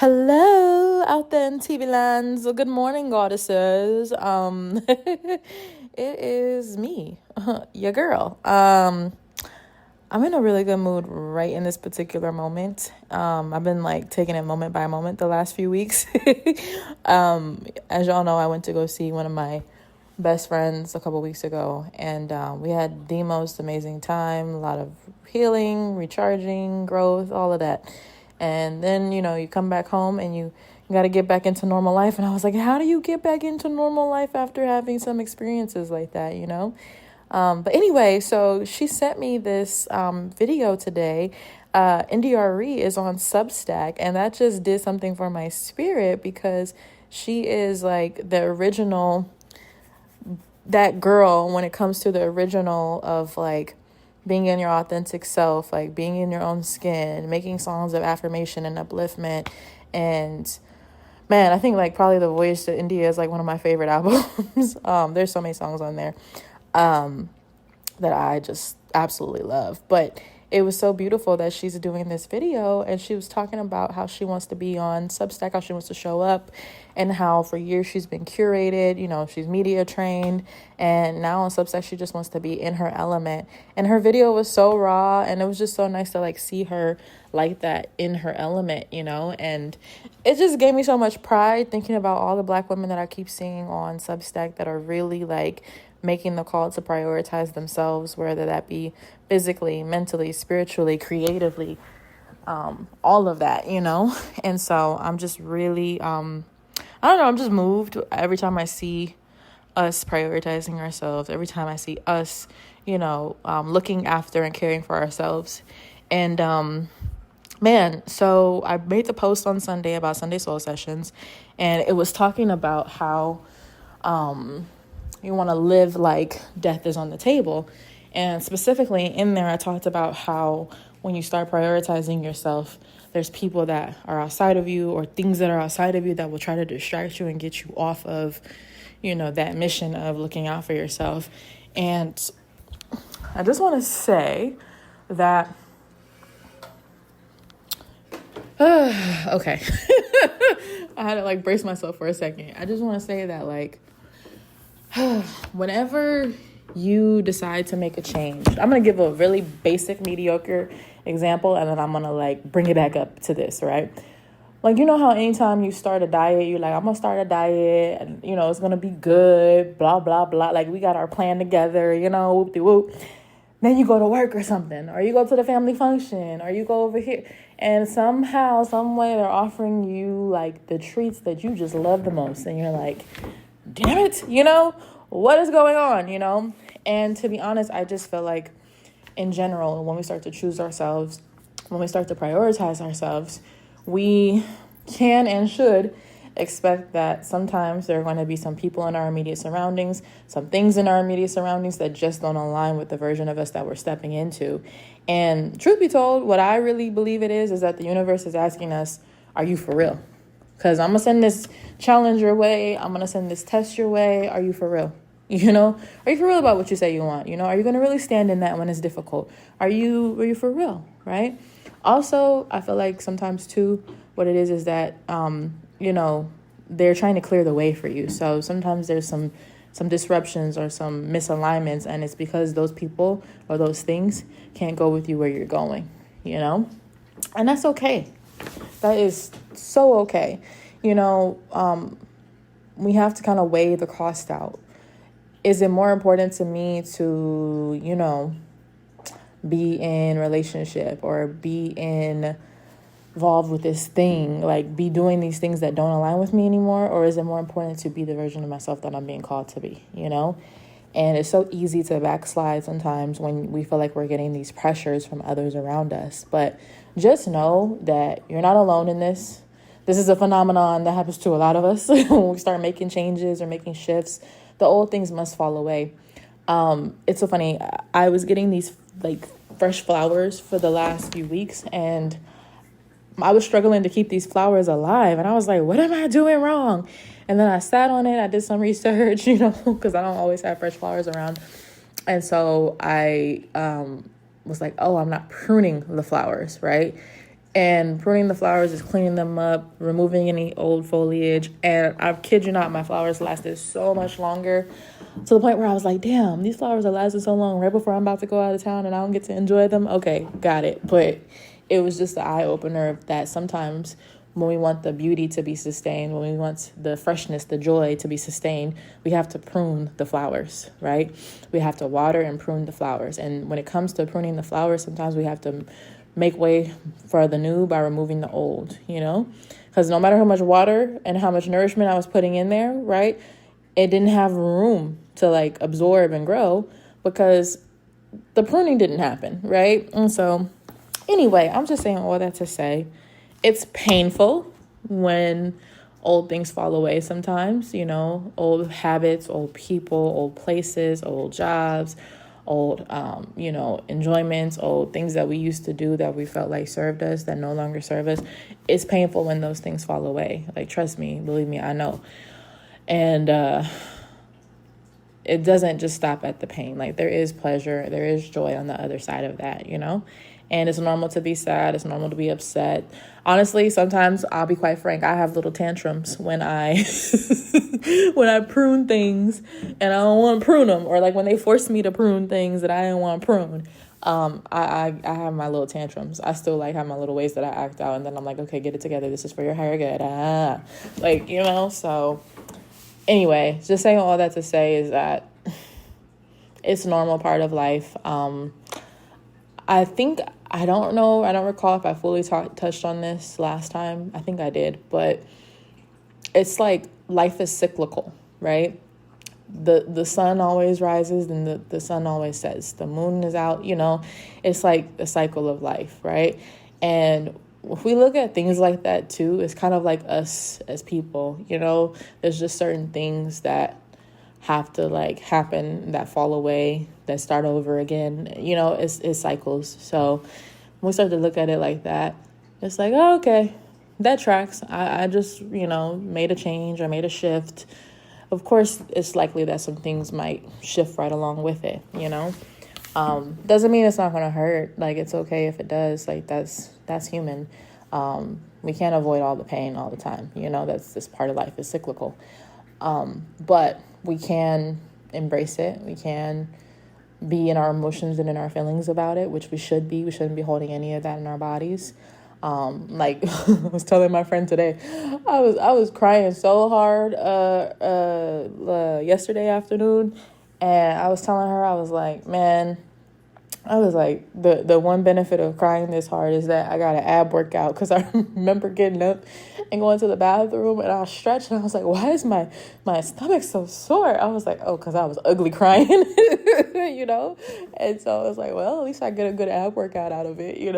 Hello out there in TV lands. Good morning, goddesses. It is me, your girl. I'm in a really good mood right in this particular moment. I've been like taking it moment by moment the last few weeks. As y'all know, I went to go see one of my best friends a couple weeks ago, and we had the most amazing time. A lot of healing, recharging, growth, all of that. And then, you come back home and you got to get back into normal life. And I was like, how do you get back into normal life after having some experiences like that? But anyway, so she sent me this video today. NDRE is on Substack, and that just did something for my spirit because she is like the original, that girl when it comes to the original of like being in your authentic self, like being in your own skin, making songs of affirmation and upliftment. And man, I think like probably The Voyage to India is like one of my favorite albums. There's so many songs on there that I just absolutely love. But it was so beautiful that she's doing this video and she was talking about how she wants to be on Substack, how she wants to show up, and how for years she's been curated, she's media trained, and now on Substack she just wants to be in her element. And her video was so raw, and it was just so nice to like see her like that in her element, and it just gave me so much pride thinking about all the Black women that I keep seeing on Substack that are really like making the call to prioritize themselves, whether that be physically, mentally, spiritually, creatively, all of that, And so I'm just really, I don't know, I'm just moved every time I see us prioritizing ourselves, every time I see us, looking after and caring for ourselves. And, man, so I made the post on Sunday about Sunday Soul Sessions, and it was talking about how, you want to live like death is on the table. And specifically in there, I talked about how when you start prioritizing yourself, there's people that are outside of you or things that are outside of you that will try to distract you and get you off of, that mission of looking out for yourself. And I just want to say that, okay, I had to like brace myself for a second. I just want to say that like, whenever you decide to make a change, I'm going to give a really basic, mediocre example, and then I'm going to like bring it back up to this, right? Like, how anytime you start a diet, you're like, I'm going to start a diet and, it's going to be good, blah, blah, blah. Like we got our plan together, whoop-de-whoop. Then you go to work or something, or you go to the family function, or you go over here, and somehow, some way they're offering you like the treats that you just love the most. And you're like, damn it, what is going on, And to be honest, I just feel like in general, when we start to choose ourselves, when we start to prioritize ourselves, we can and should expect that sometimes there are going to be some people in our immediate surroundings, some things in our immediate surroundings that just don't align with the version of us that we're stepping into. And truth be told, what I really believe it is that the universe is asking us, are you for real? Because I'm going to send this challenge your way. I'm going to send this test your way. Are you for real? Are you for real about what you say you want? Are you going to really stand in that when it's difficult? Are you for real? Right? Also, I feel like sometimes too, what it is that, they're trying to clear the way for you. So sometimes there's some disruptions or some misalignments, and it's because those people or those things can't go with you where you're going, and that's okay. That is so okay. We have to kind of weigh the cost out. Is it more important to me to, be in relationship or be involved with this thing, like be doing these things that don't align with me anymore? Or is it more important to be the version of myself that I'm being called to be, And it's so easy to backslide sometimes when we feel like we're getting these pressures from others around us. But just know that you're not alone in this. This is a phenomenon that happens to a lot of us. When we start making changes or making shifts, the old things must fall away. It's so funny. I was getting these like fresh flowers for the last few weeks, and I was struggling to keep these flowers alive. And I was like, what am I doing wrong? And then I sat on it. I did some research, because I don't always have fresh flowers around. And so I was like, oh, I'm not pruning the flowers, right? And pruning the flowers is cleaning them up, removing any old foliage. And I kid you not, my flowers lasted so much longer, to the point where I was like, damn, these flowers are lasting so long right before I'm about to go out of town and I don't get to enjoy them. Okay, got it. But it was just the eye opener that sometimes when we want the beauty to be sustained, when we want the freshness, the joy to be sustained, we have to prune the flowers, right? We have to water and prune the flowers. And when it comes to pruning the flowers, sometimes we have to make way for the new by removing the old, because no matter how much water and how much nourishment I was putting in there, right, it didn't have room to like absorb and grow because the pruning didn't happen, right? And so anyway, I'm just saying all that to say it's painful when old things fall away sometimes, old habits, old people, old places, old jobs, old, enjoyments, old things that we used to do that we felt like served us that no longer serve us. It's painful when those things fall away. Like, trust me, believe me, I know. And it doesn't just stop at the pain. Like, there is pleasure, there is joy on the other side of that, And it's normal to be sad. It's normal to be upset. Honestly, sometimes I'll be quite frank. I have little tantrums when I when I prune things and I don't want to prune them, or like when they force me to prune things that I didn't want to prune. I have my little tantrums. I still like have my little ways that I act out, and then I'm like, okay, get it together. This is for your higher good. So anyway, just saying all that to say is that it's a normal part of life. I don't know. I don't recall if I fully touched on this last time. I think I did, but it's like life is cyclical, right? The sun always rises and the sun always sets. The moon is out, it's like the cycle of life, right? And if we look at things like that too, it's kind of like us as people, there's just certain things that have to like happen, that fall away, that start over again. It's cycles. So when we start to look at it like that, it's like, oh, okay, that tracks. I just, made a change. I made a shift. Of course, it's likely that some things might shift right along with it, Doesn't mean it's not going to hurt. Like, it's okay if it does. Like, that's human. We can't avoid all the pain all the time. That's just part of life. It's cyclical. But we can embrace it. We can be in our emotions and in our feelings about it, which we should be. We shouldn't be holding any of that in our bodies. Like I was telling my friend today, I was crying so hard yesterday afternoon, and I was telling her, I was like, man, the one benefit of crying this hard is that I got an ab workout, because I remember getting up and going to the bathroom and I stretched and I was like, why is my stomach so sore? I was like, oh, because I was ugly crying, And so I was like, well, at least I get a good ab workout out of it,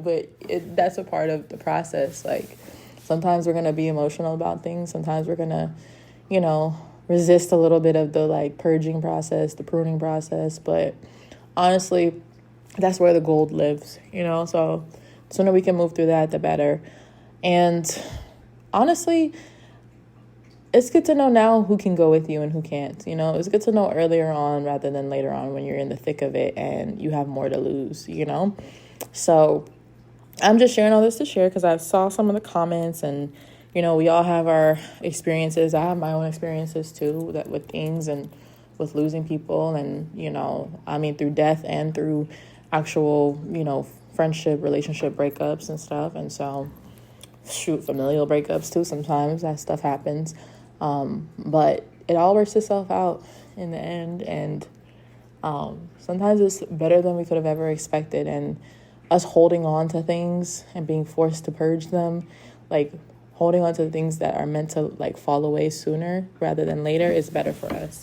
but that's a part of the process. Like, sometimes we're going to be emotional about things. Sometimes we're going to, resist a little bit of the like purging process, the pruning process, but honestly, that's where the gold lives, so the sooner we can move through that, the better. And honestly, it's good to know now who can go with you and who can't. It's good to know earlier on rather than later on when you're in the thick of it and you have more to lose, So I'm just sharing all this to share because I saw some of the comments, and, we all have our experiences. I have my own experiences too, that with things and with losing people, and, through death and through actual, friendship, relationship breakups and stuff. And so, familial breakups too. Sometimes that stuff happens. But it all works itself out in the end. And sometimes it's better than we could have ever expected. And us holding on to things and being forced to purge them, like holding on to the things that are meant to like fall away sooner rather than later, is better for us,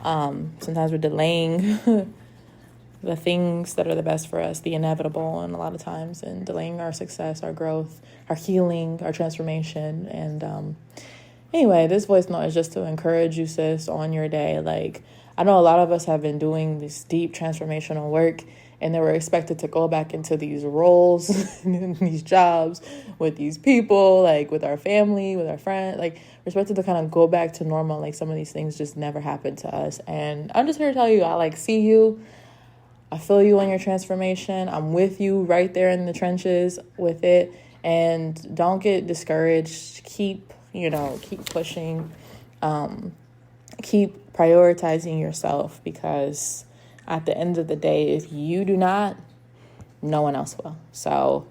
Sometimes we're delaying the things that are the best for us, the inevitable, and a lot of times, and delaying our success, our growth, our healing, our transformation. And anyway, this voice note is just to encourage you, sis, on your day. Like, I know a lot of us have been doing this deep transformational work, and then we're expected to go back into these roles and these jobs with these people, like with our family, with our friends. Like, we're expected to kind of go back to normal. Like, some of these things just never happened to us. And I'm just here to tell you, I see you. I feel you on your transformation. I'm with you right there in the trenches with it. And don't get discouraged. Keep pushing. Keep prioritizing yourself, because at the end of the day, if you do not, no one else will. So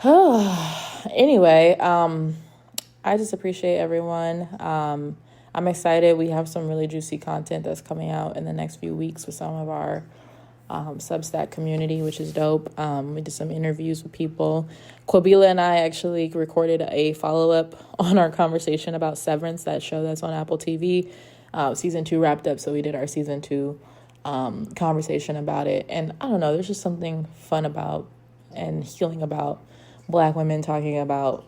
anyway, I just appreciate everyone. I'm excited. We have some really juicy content that's coming out in the next few weeks with some of our Substack community, which is dope. We did some interviews with people. Quabila and I actually recorded a follow-up on our conversation about Severance, that show that's on Apple TV. Season 2 wrapped up, so we did our season 2 conversation about it. And I don't know, there's just something fun about and healing about Black women talking about,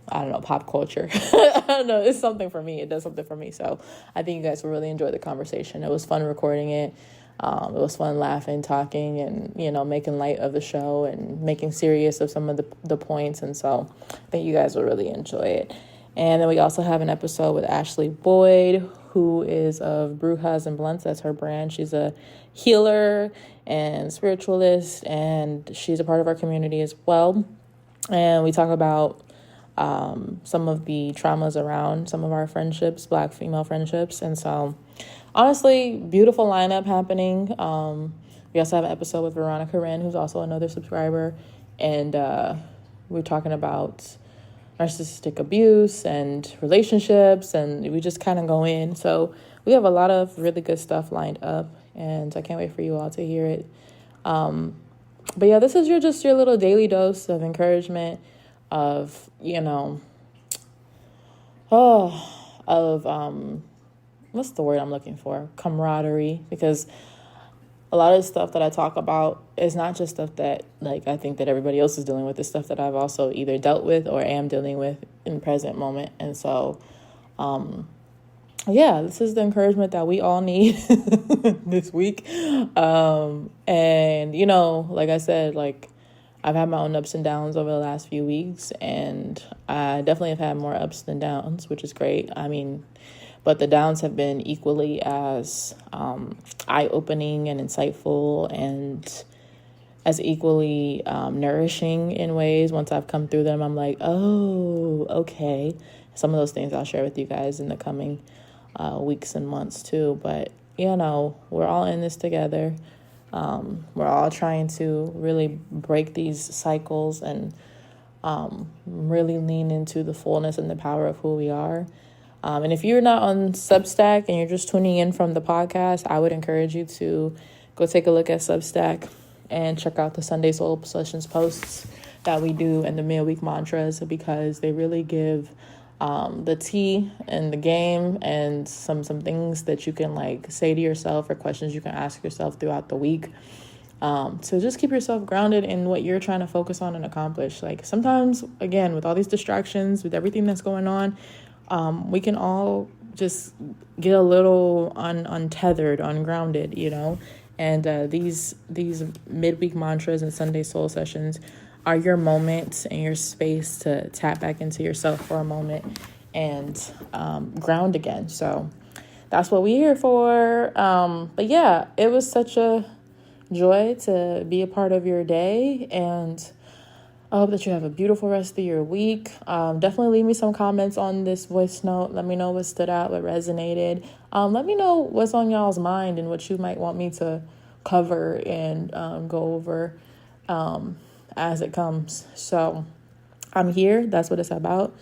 I don't know, pop culture. I don't know. It's something for me. It does something for me. So I think you guys will really enjoy the conversation. It was fun recording it. It was fun laughing, talking, and, making light of the show and making serious of some of the points. And so I think you guys will really enjoy it. And then we also have an episode with Ashley Boyd, who is of Brujas and Blunts. That's her brand. She's a healer and spiritualist, and she's a part of our community as well. And we talk about some of the traumas around some of our friendships, Black female friendships. And so honestly, beautiful lineup happening. We also have an episode with Veronica Wren, who's also another subscriber. And we're talking about narcissistic abuse and relationships, and we just kind of go in. So we have a lot of really good stuff lined up, and I can't wait for you all to hear it. But yeah, this is your little daily dose of encouragement, of, what's the word I'm looking for? Camaraderie. Because a lot of the stuff that I talk about is not just stuff that, I think that everybody else is dealing with. It's stuff that I've also either dealt with or am dealing with in the present moment. And so, this is the encouragement that we all need this week. And, like I said, I've had my own ups and downs over the last few weeks, and I definitely have had more ups than downs, which is great. But the downs have been equally as eye-opening and insightful, and as equally nourishing in ways. Once I've come through them, I'm like, oh, okay. Some of those things I'll share with you guys in the coming weeks and months too. But, we're all in this together. We're all trying to really break these cycles and really lean into the fullness and the power of who we are. And if you're not on Substack and you're just tuning in from the podcast, I would encourage you to go take a look at Substack and check out the Sunday Soul Sessions posts that we do and the midweek mantras, because they really give the tea and the game and some things that you can say to yourself, or questions you can ask yourself throughout the week. So just keep yourself grounded in what you're trying to focus on and accomplish. Sometimes, again, with all these distractions, with everything that's going on, we can all just get a little untethered, ungrounded, and these midweek mantras and Sunday Soul Sessions are your moment and your space to tap back into yourself for a moment and ground again. So that's what we're here for. But yeah, it was such a joy to be a part of your day, and I hope that you have a beautiful rest of your week. Definitely leave me some comments on this voice note. Let me know what stood out, what resonated. Let me know what's on y'all's mind and what you might want me to cover and go over as it comes. So I'm here. That's what it's about.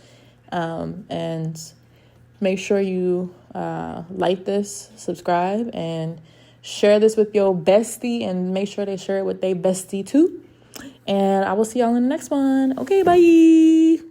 And make sure you like this, subscribe, and share this with your bestie, and make sure they share it with their bestie too. And I will see y'all in the next one. Okay, bye.